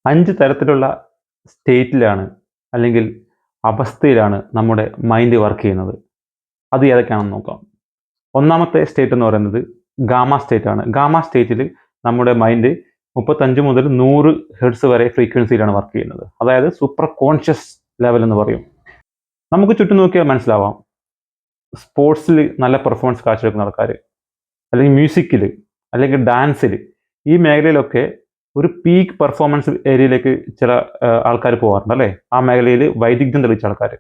5 തരത്തിലുള്ള സ്റ്റേറ്റിലാണ് അല്ലെങ്കിൽ അവസ്ഥയിലാണ് നമ്മുടെ മൈൻഡ് വർക്ക് ചെയ്യുന്നത്. അത് ഏതൊക്കെയാണെന്ന് നോക്കാം. ഒന്നാമത്തെ സ്റ്റേറ്റ് എന്ന് പറയുന്നത് ഗാമ സ്റ്റേറ്റ് ആണ്. ഗാമ സ്റ്റേറ്റിൽ നമ്മുടെ മൈൻഡ് 35 മുതൽ 100 ഹെർട്സ് വരെ ഫ്രീക്വൻസിയിലാണ് വർക്ക് ചെയ്യുന്നത്. അതായത് സൂപ്പർ കോൺഷ്യസ് ലെവൽ എന്ന് പറയും. നമുക്ക് ചുറ്റും നോക്കിയാൽ മനസ്സിലാവാം, സ്പോർട്സിൽ നല്ല പെർഫോമൻസ് കാഴ്ചവെക്കുന്ന ആൾക്കാർ, അല്ലെങ്കിൽ മ്യൂസിക്കിൽ, അല്ലെങ്കിൽ ഡാൻസിൽ, ഈ മേഖലയിലൊക്കെ ഒരു പീക്ക് പെർഫോമൻസ് ഏരിയയിലേക്ക് ചില ആൾക്കാർ പോകാറുണ്ട് അല്ലേ? ആ മേഖലയിൽ വൈദഗ്ധ്യം തെളിയിച്ച ആൾക്കാർ.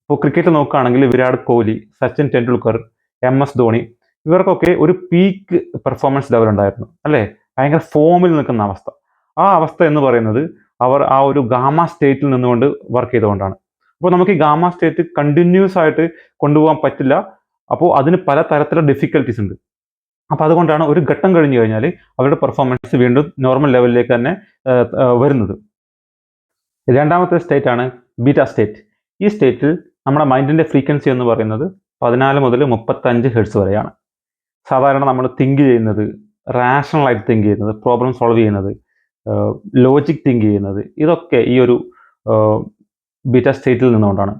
ഇപ്പോൾ ക്രിക്കറ്റ് നോക്കുകയാണെങ്കിൽ വിരാട് കോഹ്ലി, സച്ചിൻ ടെണ്ടുൽക്കർ, MS ധോണി, ഇവർക്കൊക്കെ ഒരു പീക്ക് പെർഫോമൻസ് ലെവൽ ഉണ്ടായിരുന്നു അല്ലേ? ഭയങ്കര ഫോമിൽ നിൽക്കുന്ന അവസ്ഥ. ആ അവസ്ഥ എന്ന് പറയുന്നത് അവർ ആ ഒരു ഗാമ സ്റ്റേറ്റിൽ നിന്നുകൊണ്ട് വർക്ക് ചെയ്തുകൊണ്ടാണ്. അപ്പോൾ നമുക്ക് ഈ ഗാമ സ്റ്റേറ്റ് കണ്ടിന്യൂസ് ആയിട്ട് കൊണ്ടുപോകാൻ പറ്റില്ല. അപ്പോൾ അതിന് പല തരത്തിലുള്ള ഡിഫിക്കൽട്ടീസ് ഉണ്ട്. അപ്പോൾ അതുകൊണ്ടാണ് ഒരു ഘട്ടം കഴിഞ്ഞു കഴിഞ്ഞാൽ അവരുടെ പെർഫോമൻസ് വീണ്ടും നോർമൽ ലെവലിലേക്ക് തന്നെ വരുന്നത്. രണ്ടാമത്തെ സ്റ്റേറ്റ് ആണ് ബീറ്റ സ്റ്റേറ്റ്. ഈ സ്റ്റേറ്റിൽ നമ്മുടെ മൈൻഡിൻ്റെ ഫ്രീക്വൻസി എന്ന് പറയുന്നത് 14 മുതൽ 35 ഹെർട്സ് വരെയാണ്. സാധാരണ നമ്മൾ തിങ്ക് ചെയ്യുന്നത്, റാഷണലായിട്ട് തിങ്ക് ചെയ്യുന്നത്, പ്രോബ്ലം സോൾവ് ചെയ്യുന്നത്, ലോജിക് തിങ്ക് ചെയ്യുന്നത്, ഇതൊക്കെ ഈ ഒരു ബീറ്റ സ്റ്റേറ്റിൽ നിന്നുകൊണ്ടാണ്.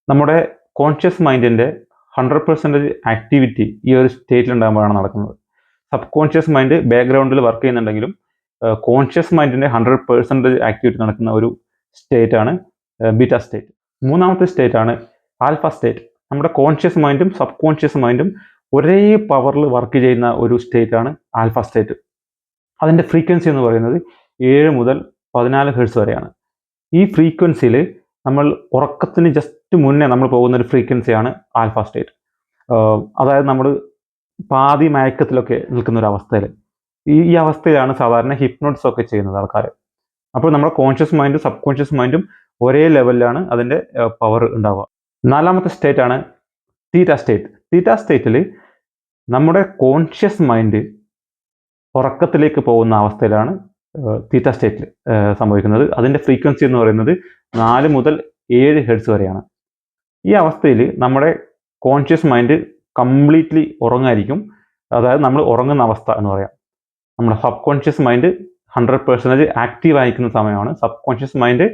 നമ്മുടെ കോൺഷ്യസ് മൈൻഡിൻ്റെ 100% ആക്ടിവിറ്റി ഈ ഒരു സ്റ്റേറ്റിൽ ഉണ്ടാകുമ്പോഴാണ് നടക്കുന്നത്. സബ് കോൺഷ്യസ് മൈൻഡ് ബാക്ക്ഗ്രൗണ്ടിൽ വർക്ക് ചെയ്യുന്നുണ്ടെങ്കിലും കോൺഷ്യസ് മൈൻഡിൻ്റെ 100% ആക്ടിവിറ്റി നടക്കുന്ന ഒരു സ്റ്റേറ്റ് ആണ് ബീറ്റ സ്റ്റേറ്റ്. മൂന്നാമത്തെ സ്റ്റേറ്റ് ആണ് ആൽഫ സ്റ്റേറ്റ്. നമ്മുടെ കോൺഷ്യസ് മൈൻഡും സബ് കോൺഷ്യസ് മൈൻഡും ഒരേ പവറിൽ വർക്ക് ചെയ്യുന്ന ഒരു സ്റ്റേറ്റ് ആണ് ആൽഫ സ്റ്റേറ്റ്. അതിൻ്റെ ഫ്രീക്വൻസി എന്ന് പറയുന്നത് 7 മുതൽ 14 ഹെർട്സ് വരെയാണ്. ഈ ഫ്രീക്വൻസിയിൽ നമ്മൾ ഉറക്കത്തിന് ജസ്റ്റ് മുന്നേ നമ്മൾ പോകുന്ന ഒരു ഫ്രീക്വൻസിയാണ് ആൽഫ സ്റ്റേറ്റ്. അതായത് നമ്മൾ പാതി മയക്കത്തിലൊക്കെ നിൽക്കുന്ന ഒരു അവസ്ഥയിൽ, ഈ അവസ്ഥയിലാണ് സാധാരണ ഹിപ്നോട്ടിസം ഒക്കെ ചെയ്യുന്നത് ആൾക്കാർ. അപ്പോൾ നമ്മുടെ കോൺഷ്യസ് മൈൻഡും സബ് കോൺഷ്യസ് മൈൻഡും ഒരേ ലെവലിലാണ് അതിൻ്റെ പവർ ഉണ്ടാവുക. നാലാമത്തെ സ്റ്റേറ്റ് ആണ് തീറ്റ സ്റ്റേറ്റ്. തീറ്റ സ്റ്റേറ്റിൽ നമ്മുടെ കോൺഷ്യസ് മൈൻഡ് ഉറക്കത്തിലേക്ക് പോകുന്ന അവസ്ഥയിലാണ് തീറ്റ സ്റ്റേറ്റിൽ സംഭവിക്കുന്നത്. അതിൻ്റെ ഫ്രീക്വൻസി എന്ന് പറയുന്നത് 4 മുതൽ 7 ഹെർട്സ് വരെയാണ്. ഈ അവസ്ഥയിൽ നമ്മുടെ കോൺഷ്യസ് മൈൻഡ് കംപ്ലീറ്റ്ലി ഉറങ്ങായിരിക്കും. അതായത് നമ്മൾ ഉറങ്ങുന്ന അവസ്ഥ എന്ന് പറയാം. നമ്മുടെ സബ് കോൺഷ്യസ് മൈൻഡ് 100% ആക്റ്റീവ് ആയിരിക്കുന്ന സമയമാണ്. സബ് കോൺഷ്യസ് മൈൻഡ്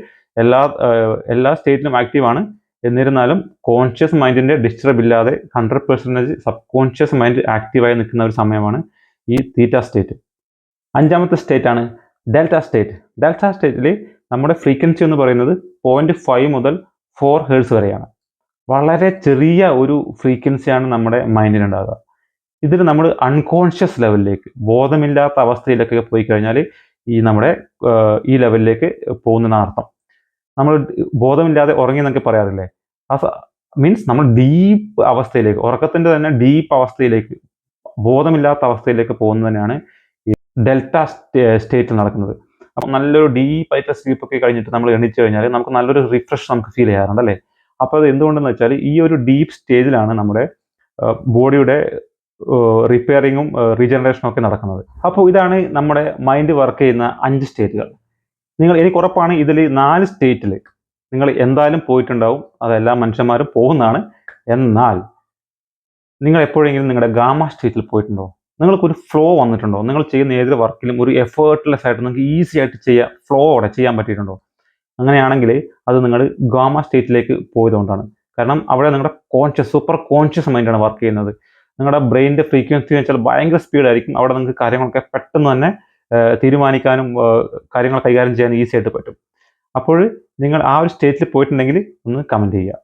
എല്ലാ സ്റ്റേറ്റിലും ആക്റ്റീവാണ്. എന്നിരുന്നാലും കോൺഷ്യസ് മൈൻഡിൻ്റെ ഡിസ്റ്റർബ് ഇല്ലാതെ 100% സബ് കോൺഷ്യസ് മൈൻഡ് ആക്റ്റീവായി നിൽക്കുന്ന ഒരു സമയമാണ് ഈ തീറ്റ സ്റ്റേറ്റ്. അഞ്ചാമത്തെ സ്റ്റേറ്റ് ആണ് ഡെൽറ്റ സ്റ്റേറ്റ്. ഡെൽറ്റ സ്റ്റേറ്റിൽ നമ്മുടെ ഫ്രീക്വൻസി എന്ന് പറയുന്നത് 0.5 മുതൽ 4 ഹെർട്സ് വരെയാണ്. വളരെ ചെറിയ ഒരു ഫ്രീക്വൻസിയാണ് നമ്മുടെ മൈൻഡിനുണ്ടാകുക. ഇതിൽ നമ്മൾ അൺകോൺഷ്യസ് ലെവലിലേക്ക്, ബോധമില്ലാത്ത അവസ്ഥയിലൊക്കെ പോയി കഴിഞ്ഞാൽ ഈ ലെവലിലേക്ക് പോകുന്നതാണ് അർത്ഥം. നമ്മൾ ബോധമില്ലാതെ ഉറങ്ങി എന്നൊക്കെ പറയാറില്ലേ? മീൻസ് നമ്മൾ ഡീപ്പ് അവസ്ഥയിലേക്ക്, ഉറക്കത്തിൻ്റെ തന്നെ ഡീപ്പ് അവസ്ഥയിലേക്ക്, ബോധമില്ലാത്ത അവസ്ഥയിലേക്ക് പോകുന്നത് തന്നെയാണ് ഈ ഡെൽറ്റ സ്റ്റേറ്റിൽ നടക്കുന്നത്. അപ്പം നല്ലൊരു ഡീപ്പായിട്ട് സ്ലീപ്പൊക്കെ കഴിഞ്ഞിട്ട് നമ്മൾ എണീച്ച് കഴിഞ്ഞാൽ നമുക്ക് നല്ലൊരു റിഫ്രഷ് നമുക്ക് ഫീൽ ചെയ്യാറുണ്ട് അല്ലേ? അപ്പോൾ അത് എന്തുകൊണ്ടെന്ന് വെച്ചാൽ ഈ ഒരു ഡീപ്പ് സ്റ്റേജിലാണ് നമ്മുടെ ബോഡിയുടെ റിപ്പയറിങ്ങും റീജനറേഷനും ഒക്കെ നടക്കുന്നത്. അപ്പോൾ ഇതാണ് നമ്മുടെ മൈൻഡ് വർക്ക് ചെയ്യുന്ന 5 സ്റ്റേറ്റുകൾ. എനിക്ക് ഉറപ്പാണ് ഇതിൽ 4 സ്റ്റേറ്റിൽ നിങ്ങൾ എന്തായാലും പോയിട്ടുണ്ടാവും. അതെല്ലാ മനുഷ്യന്മാരും പോകുന്നതാണ്. എന്നാൽ നിങ്ങൾ എപ്പോഴെങ്കിലും നിങ്ങളുടെ ഗാമ സ്റ്റേറ്റിൽ പോയിട്ടുണ്ടോ? നിങ്ങൾക്കൊരു ഫ്ലോ വന്നിട്ടുണ്ടോ? നിങ്ങൾ ചെയ്യുന്ന ഏതൊരു വർക്കിലും ഒരു എഫേർട്ട്ലെസ് ആയിട്ട് നിങ്ങൾക്ക് ഈസി ആയിട്ട് ഫ്ലോയോടെ ചെയ്യാൻ പറ്റിയിട്ടുണ്ടോ? അങ്ങനെയാണെങ്കിൽ അത് നിങ്ങൾ ഗാമ സ്റ്റേറ്റിലേക്ക് പോയതുകൊണ്ടാണ്. കാരണം അവിടെ നിങ്ങളുടെ സൂപ്പർ കോൺഷ്യസ് മൈൻഡാണ് വർക്ക് ചെയ്യുന്നത്. നിങ്ങളുടെ ബ്രെയിനിൻ്റെ ഫ്രീക്വൻസി എന്ന് വെച്ചാൽ ഭയങ്കര സ്പീഡായിരിക്കും. അവിടെ നിങ്ങൾക്ക് കാര്യങ്ങളൊക്കെ പെട്ടെന്ന് തന്നെ തീരുമാനിക്കാനും കാര്യങ്ങൾ കൈകാര്യം ചെയ്യാനും ഈസി ആയിട്ട് പറ്റും. അപ്പോൾ നിങ്ങൾ ആ ഒരു സ്റ്റേറ്റിൽ പോയിട്ടുണ്ടെങ്കിൽ ഒന്ന് കമൻറ്റ് ചെയ്യുക.